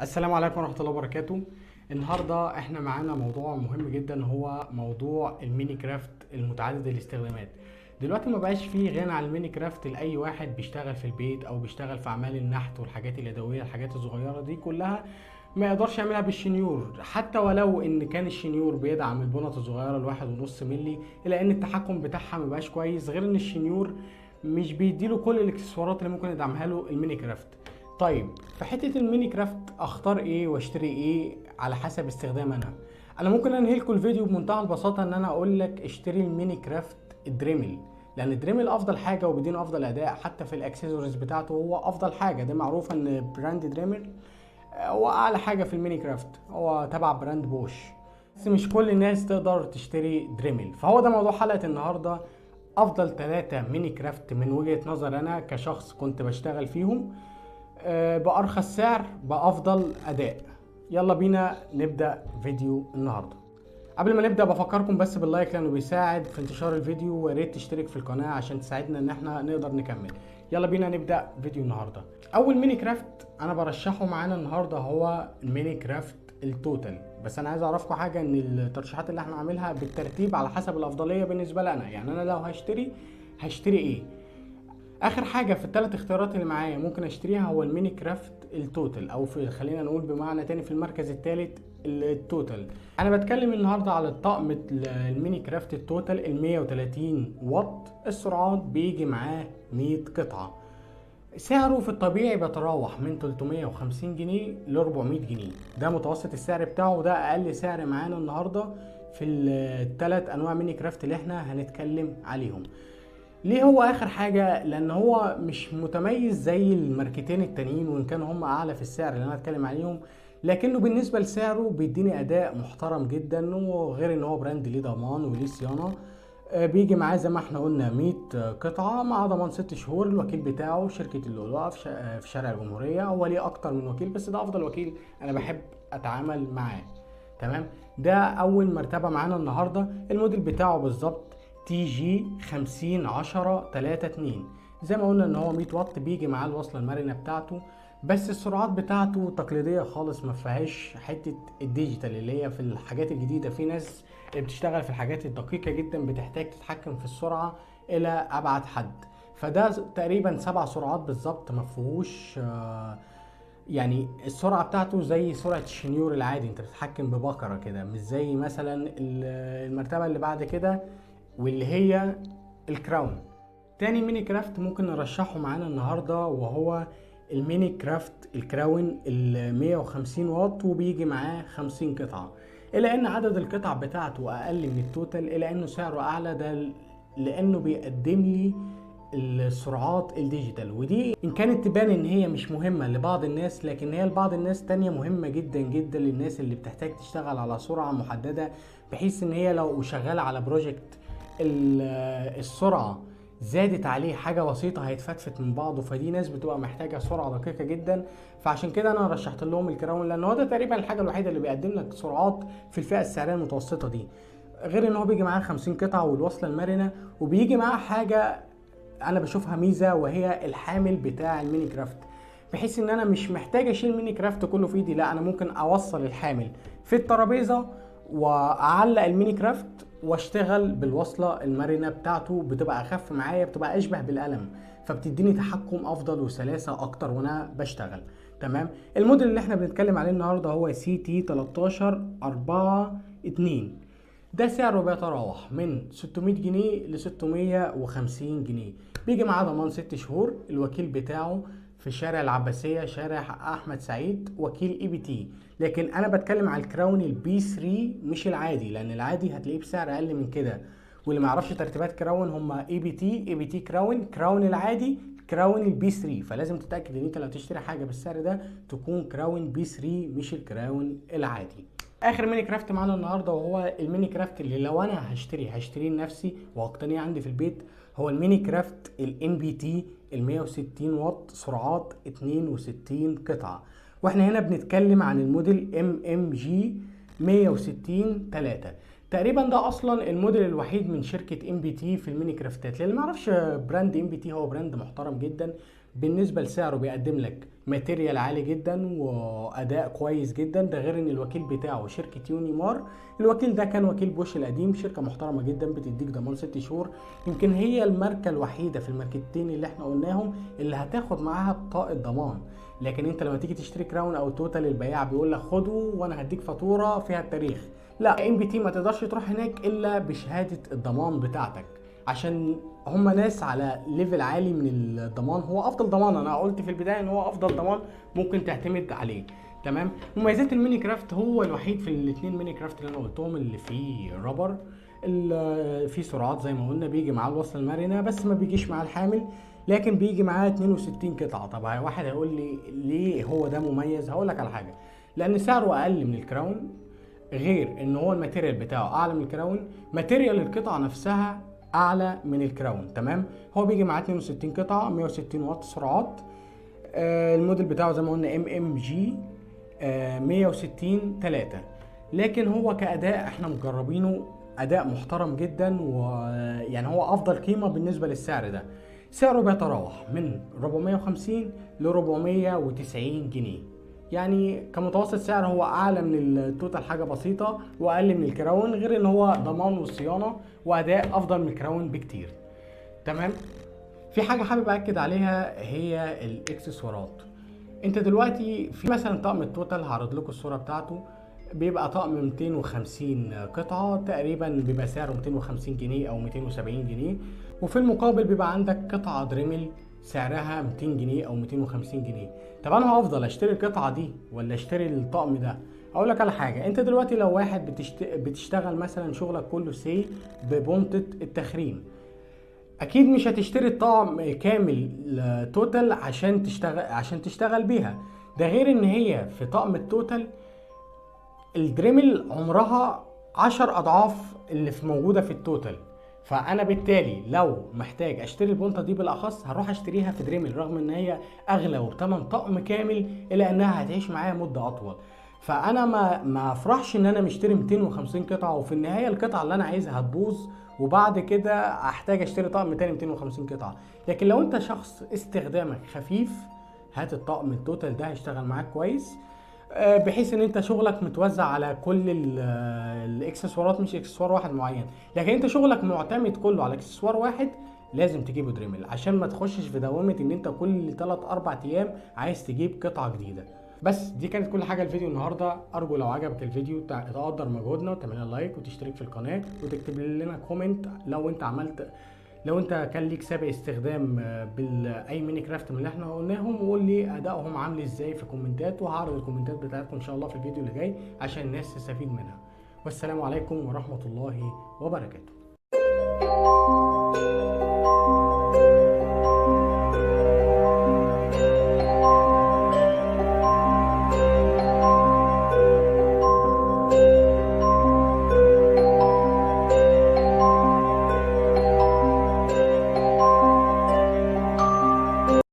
السلام عليكم ورحمة الله وبركاته. النهاردة احنا معانا موضوع مهم جدا، هو موضوع الميني كرافت المتعدد الاستخدامات. دلوقتي ما بقاش فيه غنى عن الميني كرافت لأي واحد بيشتغل في البيت او بيشتغل في اعمال النحت والحاجات اليدوية، الحاجات الصغيرة دي كلها ما يقدرش يعملها بالشنيور، حتى ولو ان كان الشنيور بيدعم البنط الصغيرة ال1.5 مللي، الا ان التحكم بتاعها ما بقاش كويس، غير ان الشنيور مش بيديله كل الاكسسوارات اللي ممكن يدعمها له الميني كرافت. طيب في حته الميني كرافت اختار ايه واشتري ايه على حسب استخدام انا ممكن انهي لكم الفيديو بمنتهى البساطه ان انا اقول لك اشتري الميني كرافت الدريمل، لان الدريمل افضل حاجه وبيدينا افضل اداء، حتى في الاكسسوارز بتاعته هو افضل حاجه. ده معروف ان براند دريمل هو اعلى حاجه في الميني كرافت، هو تبع براند بوش. بس مش كل الناس تقدر تشتري دريمل، فهو ده موضوع حلقه النهارده. افضل 3 ميني كرافت من وجهه نظر انا كشخص كنت بشتغل فيهم، بأرخص سعر بأفضل أداء. يلا بينا نبدأ فيديو النهاردة. قبل ما نبدأ بفكركم بس باللايك لأنه بيساعد في انتشار الفيديو، ويا ريت تشترك في القناة عشان تساعدنا إن احنا نقدر نكمل. يلا بينا نبدأ فيديو النهاردة. أول ميني كرافت أنا برشحه معانا النهاردة هو الميني كرافت التوتال. بس أنا عايز أعرفكم حاجة، إن الترشيحات اللي احنا عاملها بالترتيب على حسب الأفضلية بالنسبة لنا. يعني أنا لو هشتري إيه؟ اخر حاجه في الثلاث اختيارات اللي معايا ممكن اشتريها هو الميني كرافت التوتال، او في خلينا نقول بمعنى تاني في المركز الثالث التوتال. انا بتكلم النهارده على الطقم الميني كرافت التوتال ال 130 واط السرعات، بيجي معاه 100 قطعه. سعره في الطبيعي بيتراوح من 350 جنيه ل 400 جنيه، ده متوسط السعر بتاعه، وده اقل سعر معانا النهارده في الثلاث انواع ميني كرافت اللي احنا هنتكلم عليهم. ليه هو اخر حاجه؟ لان هو مش متميز زي الماركتين التانيين، وان كانوا هم اعلى في السعر اللي انا هتكلم عليهم، لكنه بالنسبه لسعره بيديني اداء محترم جدا، وغير ان هو براند ليه ضمان وليه صيانه. بيجي معاه زي ما احنا قلنا 100 قطعه مع ضمان 6 شهور. الوكيل بتاعه شركه اللؤلؤه في شارع الجمهوريه، هو ليه اكتر من وكيل بس ده افضل وكيل انا بحب اتعامل معاه. تمام، ده اول مرتبه معانا النهارده. الموديل بتاعه بالظبط تي جي 5010-32، زي ما قلنا ان هو 100 واط، بيجي معاه الوصله المرنه بتاعته، بس السرعات بتاعته تقليديه خالص، ما فيهاش حته الديجيتال اللي هي في الحاجات الجديده. في ناس بتشتغل في الحاجات الدقيقه جدا بتحتاج تتحكم في السرعه الى ابعد حد، فده تقريبا 7 سرعات بالظبط، ما فيهوش يعني السرعه بتاعته زي سرعه الشنيور العادي، انت بتتحكم ببكره كده، مش زي مثلا المرتبه اللي بعد كده واللي هي الكراون. تاني ميني كرافت ممكن نرشحه معانا النهارده وهو الميني كرافت الكراون ال 150 واط، وبيجي معاه 50 قطعه. الا ان عدد القطع بتاعته اقل من التوتال، الا انه سعره اعلى، ده لانه بيقدم لي السرعات الديجيتال، ودي ان كانت تبان ان هي مش مهمه لبعض الناس، لكن هي لبعض الناس تانية مهمه جدا جدا، للناس اللي بتحتاج تشتغل على سرعه محدده، بحيث ان هي لو شغاله على بروجكت السرعه زادت عليه حاجه بسيطه هيتفتفت من بعضه، فدي ناس بتبقى محتاجه سرعه دقيقه جدا. فعشان كده انا رشحت لهم الكراون، لان هو ده تقريبا الحاجه الوحيده اللي بيقدم لك سرعات في الفئه السعريه المتوسطه دي، غير ان هو بيجي معاه 50 قطعه والوصله المرنه، وبيجي معاه حاجه انا بشوفها ميزه، وهي الحامل بتاع الميني كرافت، بحيث ان انا مش محتاج اشيل الميني كرافت كله في ايدي، لا انا ممكن اوصل الحامل في الترابيزه واعلق الميني كرافت واشتغل بالوصله المرنه بتاعته، بتبقى اخف معايا، بتبقى اشبه بالقلم، فبتديني تحكم افضل وسلاسه اكتر وانا بشتغل. تمام، الموديل اللي احنا بنتكلم عليه النهارده هو سي تي 1342، ده سعره بيتراوح من 600 جنيه ل 650 جنيه. بيجي معاه ضمان 6 شهور. الوكيل بتاعه في شارع العباسية، شارع أحمد سعيد، وكيل اي بي تي. لكن أنا بتكلم على الكراون البي 3 مش العادي، لأن العادي هتلاقيه بسعر أقل من كده، واللي ما يعرفش ترتيبات كراون هما اي بي تي كراون العادي، كراون البي 3. فلازم تتأكد إن أنت لو تشتري حاجة بالسعر ده تكون كراون بي 3 مش الكراون العادي. اخر ميني كرافت معانا النهارده وهو الميني كرافت اللي لو انا هشتريه لنفسي واقتنيه عندي في البيت، هو الميني كرافت الام بي تي ال 160 واط سرعات 62 قطعه. واحنا هنا بنتكلم عن الموديل ام جي 160 3. تقريبا ده اصلا الموديل الوحيد من شركه ام بي تي في الميني كرافتات. للي ما يعرفش براند ام بي تي، هو براند محترم جدا، بالنسبه لسعره بيقدم لك ماتيريال عالي جدا واداء كويس جدا. ده غير ان الوكيل بتاعه شركه يونيمار. الوكيل ده كان وكيل بوش القديم، شركه محترمه جدا بتديك ضمان 6 شهور. يمكن هي الماركه الوحيده في الماركتين اللي احنا قلناهم اللي هتاخد معاها بطاقه ضمان. لكن انت لما تيجي تشتري كراون او توتال البياع بيقول لك خده وانا هديك فاتوره فيها التاريخ. لا، ام بي تي ما تقدرش تروح هناك الا بشهاده الضمان بتاعتك، عشان هم ناس على ليفل عالي من الضمان. هو افضل ضمان، انا قلت في البدايه ان هو افضل ضمان ممكن تعتمد عليه. تمام. مميزات الميني كرافت، هو الوحيد في الاثنين ميني كرافت اللي انا قلتهم اللي فيه رابر، فيه سرعات زي ما قلنا، بيجي معاه الوصله المرنه بس ما بيجيش معاه الحامل، لكن بيجي معاه 62 قطعه. طب واحد هيقول لي ليه هو ده مميز؟ هقول لك على حاجه، لان سعره اقل من الكراون، غير ان هو الماتيريال بتاعه اعلى من الكراون، ماتيريال القطعه نفسها اعلى من الكراون. تمام. هو بيجي معاه 62 قطعه، 160 واط سرعات. الموديل بتاعه زي ما قلنا ام جي 160 3. لكن هو كاداء احنا مجربينه، اداء محترم جدا، ويعني هو افضل قيمه بالنسبه للسعر ده. سعره بيتراوح من 450 ل 490 جنيه. يعني كمتوسط سعر هو اعلى من التوتال حاجه بسيطه، واقل من الكراون، غير ان هو ضمان وصيانه واداء افضل من الكراون بكتير. تمام. في حاجه حابب اكد عليها، هي الاكسسوارات. انت دلوقتي في مثلا طقم التوتال، هعرض لكم الصوره بتاعته، بيبقى طقم 250 قطعه تقريبا، بيبقى سعره 250 جنيه او 270 جنيه. وفي المقابل بيبقى عندك قطعه دريمل سعرها 200 جنيه او 250 جنيه. طب انا هفضل اشتري القطعه دي ولا اشتري الطقم ده؟ اقول لك على حاجه، انت دلوقتي لو واحد بتشتغل مثلا شغلك كله ببونطه التخريم، اكيد مش هتشتري الطقم كامل توتال عشان تشتغل بيها. ده غير ان هي في طقم التوتال الدريمل عمرها 10 اضعاف اللي موجوده في التوتال. فانا بالتالي لو محتاج اشتري البونطه دي بالاخص هروح اشتريها في دريمل، رغم ان هي اغلى وبتمن طقم كامل، الا انها هتعيش معايا مده اطول. فانا ما افرحش ان انا مشتري 250 قطعه وفي النهايه القطعه اللي انا عايزها هتبوظ، وبعد كده احتاج اشتري طقم تاني 250 قطعه. لكن لو انت شخص استخدامك خفيف، هات الطقم التوتال ده هيشتغل معاك كويس، بحيث ان انت شغلك متوزع على كل الاكسسوارات، مش اكسسوار واحد معين. لكن انت شغلك معتمد كله على اكسسوار واحد، لازم تجيبه دريمل عشان ما تخشش في دوامه ان انت كل 3 4 ايام عايز تجيب قطعه جديده. بس دي كانت كل حاجه الفيديو النهارده. ارجو لو عجبك الفيديو تقدر مجهودنا وتعمل لنا لايك وتشترك في القناه وتكتب لنا كومنت لو انت كان ليك سابق استخدام باي ميني كرافت من اللي احنا قلناهم، وقول لي ادائهم عامل ازاي في كومنتات، وهعرض الكومنتات بتاعتكم ان شاء الله في الفيديو اللي جاي عشان الناس تستفيد منها. والسلام عليكم ورحمه الله وبركاته.